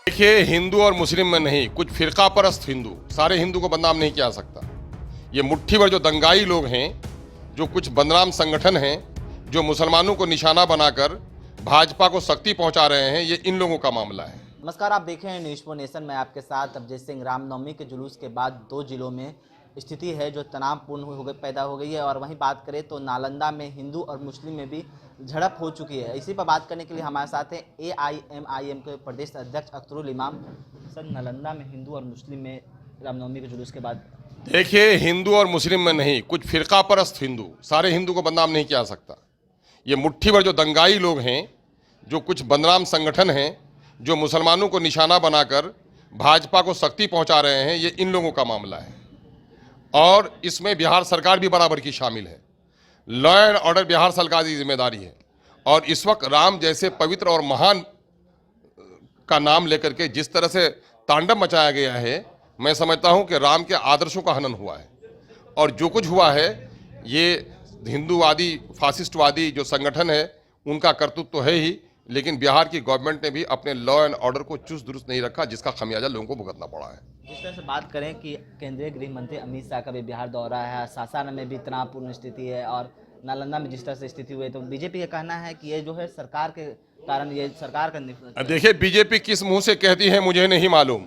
देखिए, हिंदू और मुस्लिम में नहीं, कुछ फिरका परस्त हिंदू, सारे हिंदू को बदनाम नहीं किया जा सकता। ये मुट्ठी भर जो दंगाई लोग हैं, जो कुछ बदनाम संगठन हैं, जो मुसलमानों को निशाना बनाकर भाजपा को शक्ति पहुंचा रहे हैं, ये इन लोगों का मामला है। नमस्कार, आप देख रहे हैं न्यूज़ फॉर नेशन में आपके साथ अभिजीत सिंह। रामनवमी के जुलूस के बाद दो जिलों में स्थिति है जो तनावपूर्ण पैदा हो गई है। और वहीं बात करें तो नालंदा में हिंदू और मुस्लिम में भी झड़प हो चुकी है। इसी पर बात करने के लिए हमारे साथ हैं AIMIM के प्रदेश अध्यक्ष अख्तरुल इमाम। सर, नालंदा में हिंदू और मुस्लिम में रामनवमी के जुलूस के बाद देखिए, हिंदू और मुस्लिम में नहीं, कुछ फिरका परस्त हिंदू, सारे हिंदू को बदनाम नहीं किया जा सकता। ये मुट्ठी भर जो दंगाई लोग हैं, जो कुछ बदनाम संगठन हैं, जो मुसलमानों को निशाना बनाकर भाजपा को शक्ति पहुंचा रहे हैं, ये इन लोगों का मामला है। और इसमें बिहार सरकार भी बराबर की शामिल है। लॉ एंड ऑर्डर बिहार सरकार की जिम्मेदारी है। और इस वक्त राम जैसे पवित्र और महान का नाम लेकर के जिस तरह से तांडव मचाया गया है, मैं समझता हूं कि राम के आदर्शों का हनन हुआ है। और जो कुछ हुआ है, ये हिंदूवादी फासिस्टवादी जो संगठन है, उनका कर्तृत्व तो है ही, लेकिन बिहार की गवर्नमेंट ने भी अपने लॉ एंड ऑर्डर को चुस्त दुरुस्त नहीं रखा, जिसका खमियाजा लोगों को भुगतना पड़ा है। जिस तरह से बात करें कि केंद्रीय गृह मंत्री अमित शाह का भी बिहार दौरा है, सासाराम में भी तनावपूर्ण स्थिति है और नालंदा में जिस तरह से स्थिति हुई है, तो बीजेपी का कहना है कि ये जो है सरकार के कारण, ये सरकार का देखिए, बीजेपी किस मुंह से कहती है मुझे नहीं मालूम,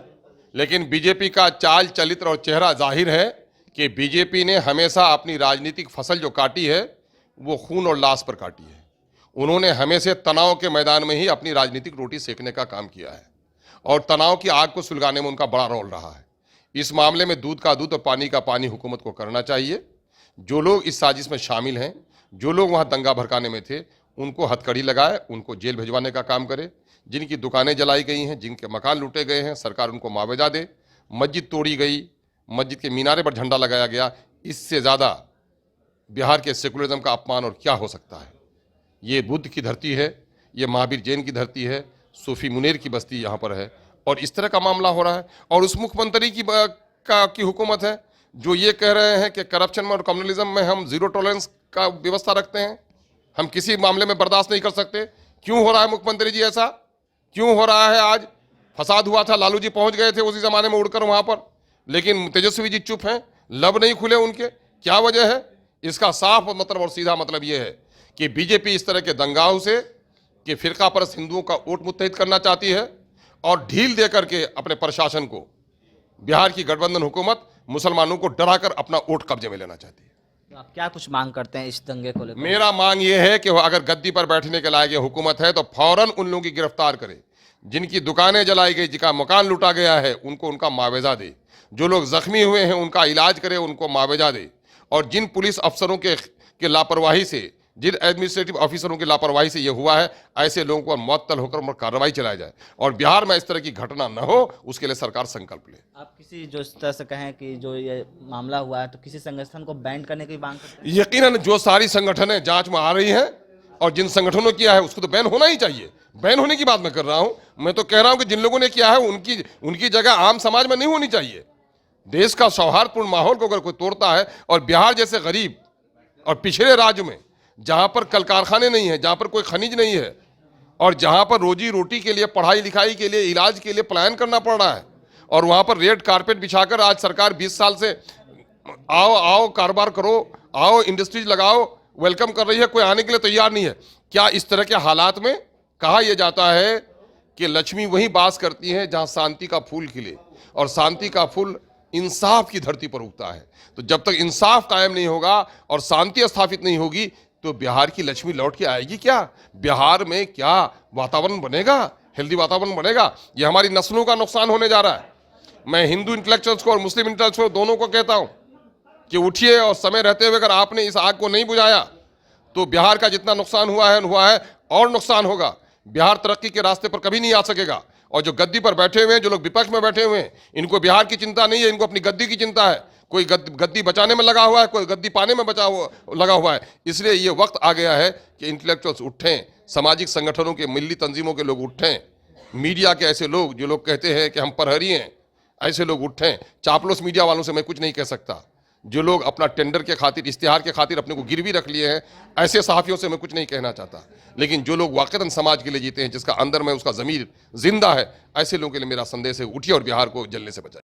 लेकिन बीजेपी का चाल चलित्र और चेहरा जाहिर है कि बीजेपी ने हमेशा अपनी राजनीतिक फसल जो काटी है, वो खून और लाश पर काटी है। उन्होंने हमेशा तनाव के मैदान में ही अपनी राजनीतिक रोटी सेकने का काम किया है और तनाव की आग को सुलगाने में उनका बड़ा रोल रहा है। इस मामले में दूध का दूध और पानी का पानी हुकूमत को करना चाहिए। जो लोग इस साजिश में शामिल हैं, जो लोग वहाँ दंगा भड़काने में थे, उनको हथकड़ी लगाए, उनको जेल भिजवाने का काम करे। जिनकी दुकानें जलाई गई हैं, जिनके मकान लूटे गए हैं, सरकार उनको मुआवजा दे। मस्जिद तोड़ी गई, मस्जिद के मीनारे पर झंडा लगाया गया, इससे ज़्यादा बिहार के सेकुलरिज्म का अपमान और क्या हो सकता है। ये बुद्ध की धरती है, ये महावीर जैन की धरती है, सूफी मुनेर की बस्ती यहाँ पर है, और इस तरह का मामला हो रहा है। और उस मुख्यमंत्री की हुकूमत है जो ये कह रहे हैं कि करप्शन में और कम्युनलिज्म में हम जीरो टॉलरेंस का व्यवस्था रखते हैं, हम किसी मामले में बर्दाश्त नहीं कर सकते। क्यों हो रहा है मुख्यमंत्री जी ऐसा? क्यों हो रहा है? आज फसाद हुआ था, लालू जी पहुँच गए थे उसी ज़माने में उड़कर वहाँ पर, लेकिन तेजस्वी जी चुप हैं, लब नहीं खुले उनके। क्या वजह है? इसका साफ मतलब और सीधा मतलब ये है कि बीजेपी इस तरह के दंगाओं से कि फिरका परस्त हिंदुओं का वोट मुत्तहिद करना चाहती है और ढील दे करके अपने प्रशासन को, बिहार की गठबंधन हुकूमत मुसलमानों को डराकर अपना वोट कब्जे में लेना चाहती है। तो आप क्या कुछ मांग करते हैं इस दंगे को लेकर? मेरा मांग ये है कि अगर गद्दी पर बैठने के लायक ये हुकूमत है तो फौरन उन लोगों की गिरफ्तार करे, जिनकी दुकानें जलाई गई, जिनका मकान लूटा गया है, उनको उनका मुआवजा दे। जो लोग जख्मी हुए हैं उनका इलाज करे, उनको मुआवजा दे। और जिन पुलिस अफसरों के लापरवाही से, जिन एडमिनिस्ट्रेटिव ऑफिसरों की लापरवाही से ये हुआ है, ऐसे लोगों को मुअत्तल होकर कार्रवाई चलाई जाए और बिहार में इस तरह की घटना न हो, उसके लिए सरकार संकल्प ले। आप किसी जो इस तरह से कहें कि जो ये मामला हुआ है, तो किसी संगठन को बैन करने की मांग करते हैं? यकीनन जो सारी संगठनें जांच में आ रही हैं और जिन संगठनों किया है उसको तो बैन होना ही चाहिए। बैन होने की बात मैं कर रहा हूं। मैं तो कह रहा हूं कि जिन लोगों ने किया है उनकी जगह आम समाज में नहीं होनी चाहिए। देश का सौहार्दपूर्ण माहौल को अगर कोई तोड़ता है, और बिहार जैसे गरीब और पिछड़े राज्य में जहां पर कल कारखाने नहीं है, जहां पर कोई खनिज नहीं है, और जहां पर रोजी रोटी के लिए, पढ़ाई लिखाई के लिए, इलाज के लिए पलायन करना पड़ रहा है, और वहां पर रेड कारपेट बिछाकर आज सरकार 20 साल से आओ आओ कारोबार करो, आओ इंडस्ट्रीज लगाओ वेलकम कर रही है, कोई आने के लिए तैयार नहीं है। क्या इस तरह के हालात में कहा यह जाता है कि लक्ष्मी वहीं बास करती है जहां शांति का फूल खिले, और शांति का फूल इंसाफ की धरती पर उगता है। तो जब तक इंसाफ कायम नहीं होगा और शांति स्थापित नहीं होगी, तो बिहार की लक्ष्मी लौट के आएगी क्या? बिहार में क्या वातावरण बनेगा? हेल्दी वातावरण बनेगा? ये हमारी नस्लों का नुकसान होने जा रहा है। मैं हिंदू इंटेलेक्चुअल्स को और मुस्लिम इंटेलेक्चुअल्स दोनों को कहता हूं कि उठिए, और समय रहते हुए अगर आपने इस आग को नहीं बुझाया तो बिहार का जितना नुकसान हुआ है और नुकसान होगा। बिहार तरक्की के रास्ते पर कभी नहीं आ सकेगा। और जो गद्दी पर बैठे हुए हैं, जो लोग विपक्ष में बैठे हुए हैं, इनको बिहार की चिंता नहीं है, इनको अपनी गद्दी की चिंता है। कोई गद्दी बचाने में लगा हुआ है, कोई गद्दी पाने में लगा हुआ है। इसलिए ये वक्त आ गया है कि इंटेलेक्चुअल्स उठें, सामाजिक संगठनों के, मिली तंजीमों के लोग उठें, मीडिया के ऐसे लोग जो लोग कहते हैं कि हम प्रहरी हैं, ऐसे लोग उठें। चापलूस मीडिया वालों से मैं कुछ नहीं कह सकता। जो लोग अपना टेंडर के खातिर, इश्तिहार के खातिर अपने को गिरवी रख लिए हैं, ऐसे सहाफ़ियों से मैं कुछ नहीं कहना चाहता। लेकिन जो लोग वाक़तन समाज के लिए जीते हैं, जिसका अंदर में उसका ज़मीर जिंदा है, ऐसे लोगों के लिए मेरा संदेश है, उठिए और बिहार को जलने से बचाइए।